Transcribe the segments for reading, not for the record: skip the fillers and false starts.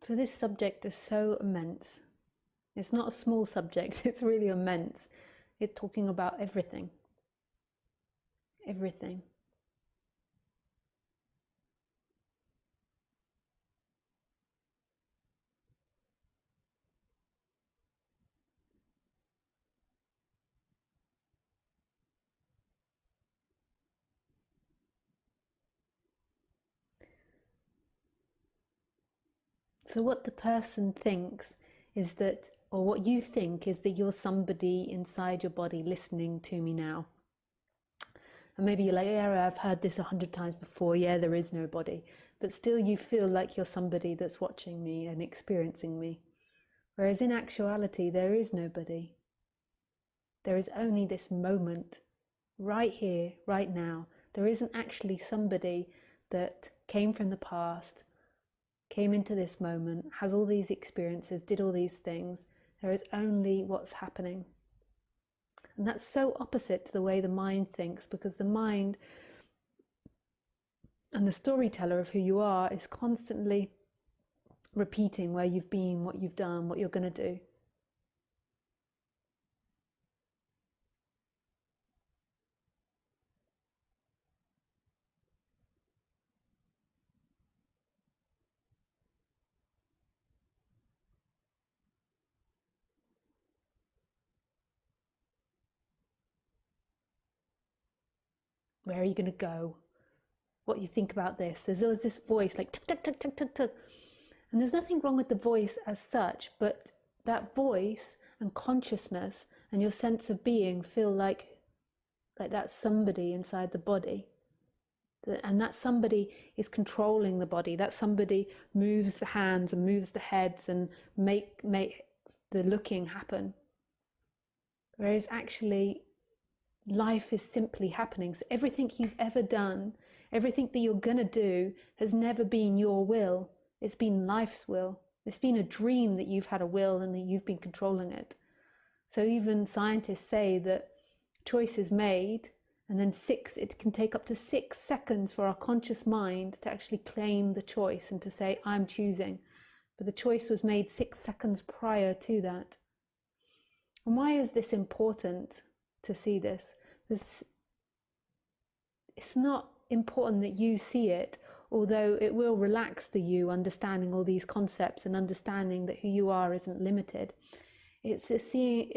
So this subject is so immense. It's not a small subject, it's really immense. It's talking about everything. Everything. So what the person thinks is that, or what you think is that you're somebody inside your body listening to me now. And maybe you're like, yeah, I've heard this 100 times before. Yeah, there is nobody. But still you feel like you're somebody that's watching me and experiencing me. Whereas in actuality, there is nobody. There is only this moment, right here, right now. There isn't actually somebody that came from the past, came into this moment, has all these experiences, did all these things. There is only what's happening. And that's so opposite to the way the mind thinks, because the mind and the storyteller of who you are is constantly repeating where you've been, what you've done, what you're going to do. Where are you going to go? What you think about this? There's always this voice like tuk, tuk, tuk, tuk, tuk, tuk. And there's nothing wrong with the voice as such, but that voice and consciousness and your sense of being feel like that's somebody inside the body. And that somebody is controlling the body. That somebody moves the hands and moves the heads and make the looking happen. Whereas actually life is simply happening. So everything you've ever done, everything that you're going to do has never been your will. It's been life's will. It's been a dream that you've had a will and that you've been controlling it. So even scientists say that choice is made, and then it can take up to 6 seconds for our conscious mind to actually claim the choice and to say, I'm choosing. But the choice was made 6 seconds prior to that. And why is this important to see this? It's not important that you see it, although it will relax the you understanding all these concepts and understanding that who you are isn't limited. It's a seeing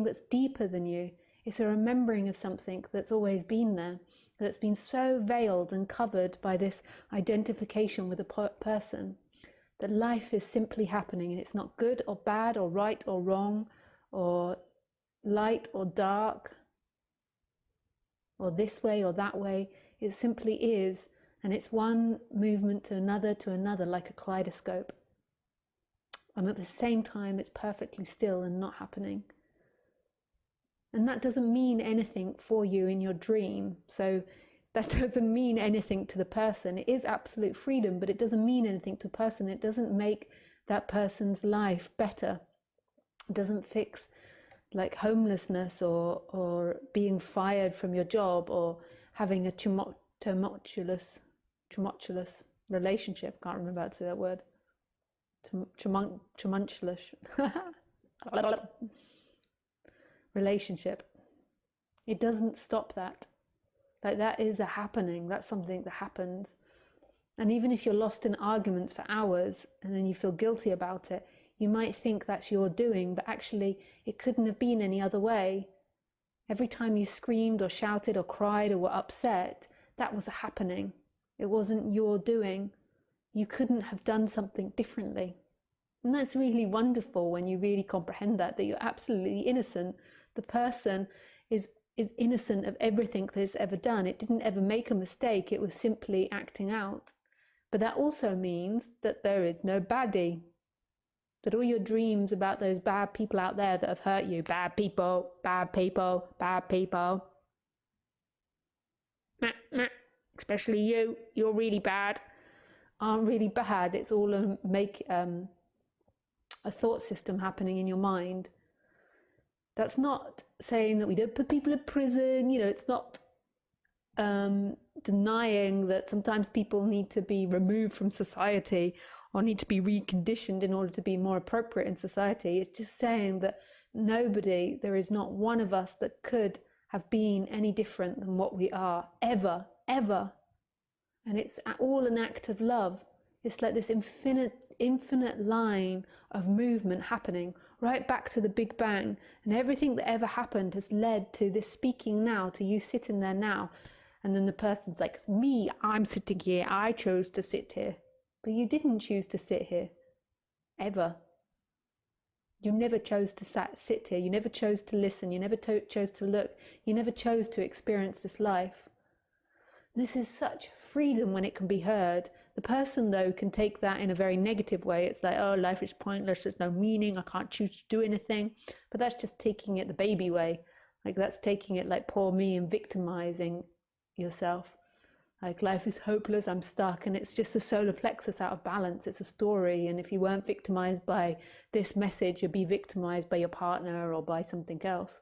that's deeper than you. It's a remembering of something that's always been there, that's been so veiled and covered by this identification with a person, that life is simply happening, and it's not good or bad or right or wrong or light or dark or this way or that way. It simply is, and it's one movement to another like a kaleidoscope. And at the same time it's perfectly still and not happening. And that doesn't mean anything for you in your dream. So that doesn't mean anything to the person. It is absolute freedom, but it doesn't mean anything to the person. It doesn't make that person's life better. It doesn't fix like homelessness or being fired from your job or having a tumultuous relationship. I can't remember how to say that word. Tumultuous relationship. It doesn't stop that. Like, that is a happening. That's something that happens. And even if you're lost in arguments for hours and then you feel guilty about it, you might think that's your doing, but actually it couldn't have been any other way. Every time you screamed or shouted or cried or were upset, that was a happening. It wasn't your doing. You couldn't have done something differently. And that's really wonderful when you really comprehend that you're absolutely innocent. The person is innocent of everything that it's ever done. It didn't ever make a mistake. It was simply acting out. But that also means that there is no baddie. That all your dreams about those bad people out there that have hurt you, bad people, bad people, bad people, especially you're really bad, aren't really bad. It's all a thought system happening in your mind. That's not saying that we don't put people in prison. It's not denying that sometimes people need to be removed from society or need to be reconditioned in order to be more appropriate in society. It's just saying that nobody, there is not one of us that could have been any different than what we are, ever, ever. And it's all an act of love. It's like this infinite line of movement happening right back to the Big Bang. And everything that ever happened has led to this speaking now, to you sitting there now. And then the person's like, it's me, I'm sitting here, I chose to sit here. But you didn't choose to sit here, ever. You never chose to sit here. You never chose to listen. You never chose to look. You never chose to experience this life. This is such freedom when it can be heard. The person, though, can take that in a very negative way. It's like, oh, life is pointless. There's no meaning. I can't choose to do anything. But that's just taking it the baby way. Like, that's taking it like poor me and victimizing yourself. Like, life is hopeless, I'm stuck, and it's just a solar plexus out of balance. It's a story, and if you weren't victimized by this message, you'd be victimized by your partner or by something else.